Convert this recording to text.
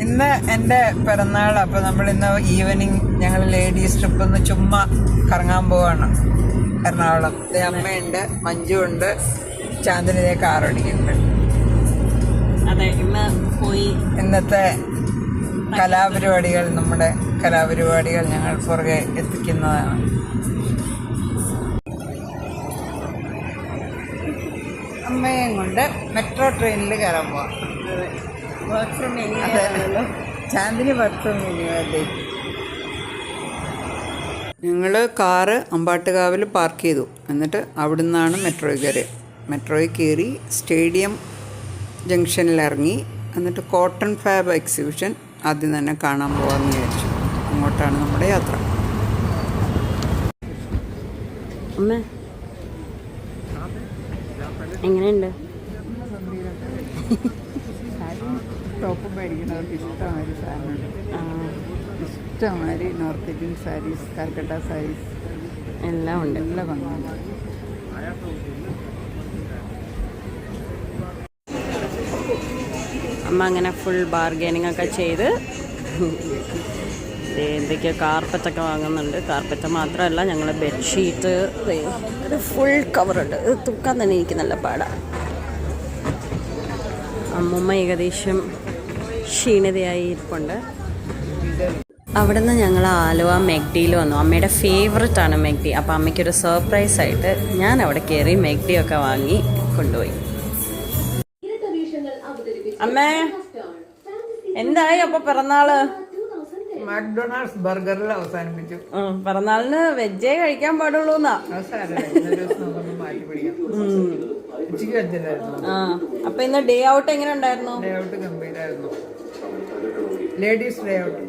ഇന്ന് എൻ്റെ പിറന്നാൾ. അപ്പോൾ നമ്മൾ ഇന്ന് ഈവനിങ് ഞങ്ങൾ ലേഡീസ് ട്രിപ്പ് ഒന്ന് ചുമ്മാ കറങ്ങാൻ പോവാണ് എറണാകുളം. അമ്മയുണ്ട്, മഞ്ജു ഉണ്ട്, ചാന്ദിനിയെ കാർ ഓടിക്കുന്നുണ്ട്. അതെ, ഇന്ന് പോയി ഇന്നത്തെ നമ്മുടെ കലാപരിപാടികൾ ഞങ്ങൾ പുറകെ എത്തിക്കുന്നതാണ്. അമ്മയും കൊണ്ട് മെട്രോ ട്രെയിനിൽ കയറാൻ പോവാം. Chandini work from anyway. ഞങ്ങൾ കാറ് അമ്പാട്ടുകാവിൽ പാർക്ക് ചെയ്തു. എന്നിട്ട് അവിടെ നിന്നാണ് മെട്രോയിൽ കയറി സ്റ്റേഡിയം ജംഗ്ഷനിൽ ഇറങ്ങി. എന്നിട്ട് കോട്ടൺ ഫാബ് എക്സിബിഷൻ ആദ്യം തന്നെ കാണാൻ പോകാമെന്ന് വിചാരിച്ചു. അങ്ങോട്ടാണ് നമ്മുടെ യാത്ര. അമ്മ എങ്ങനെയുണ്ട്? ടോപ്പ് മേടിക്കുന്നവർക്ക് ഇഷ്ടമായൊരു സാധനമുണ്ട്. ഇഷ്ടമാതിരി നോർത്ത് ഇന്ത്യൻ സാരീസ്, കാൽക്കട്ട സാരീസ് എല്ലാം ഉണ്ട്. നല്ല ഭംഗിയുണ്ട്. അമ്മ അങ്ങനെ ഫുൾ ബാർഗൈനിങ് ഒക്കെ ചെയ്ത് എന്തൊക്കെയോ കാർപ്പറ്റൊക്കെ വാങ്ങുന്നുണ്ട്. കാർപ്പറ്റ് മാത്രമല്ല, ഞങ്ങൾ ബെഡ്ഷീറ്റ് ഒരു ഫുൾ കവറുണ്ട്. ഇത് തൂക്കാൻ തന്നെ എനിക്ക് നല്ല പാടാണ്. അമ്മൂമ്മ ഏകദേശം ക്ഷീണിതയായി ഇരിപ്പുണ്ട്. അവിടെ നിന്ന് ഞങ്ങൾ ആലുവ മെഗ്ഡിയിൽ വന്നു. അമ്മയുടെ ഫേവററ്റ് ആണ് മെഗ്ഡി. അപ്പോൾ അമ്മയ്ക്കൊരു സർപ്രൈസായിട്ട് ഞാൻ അവിടെ കയറി മെഗ്ഡിയൊക്കെ വാങ്ങി കൊണ്ടുപോയി. അമ്മേ, എന്തായി അപ്പോൾ പിറന്നാള്? മക്ഡൊണാൾഡ്സ് ബർഗറിൽ അവസാനിപ്പിച്ചു. പിറന്നാളിന് വെജേ കഴിക്കാൻ പാടുള്ളൂ എന്നാ. ഉച്ചയ്ക്ക് വെച്ചിട്ടായിരുന്നു. അപ്പൊ ഇന്ന് ഡേ ഔട്ട് എങ്ങനെ ഉണ്ടായിരുന്നു? ഡേ ഔട്ട് ഗംഭീരായിരുന്നു. Ladies day out.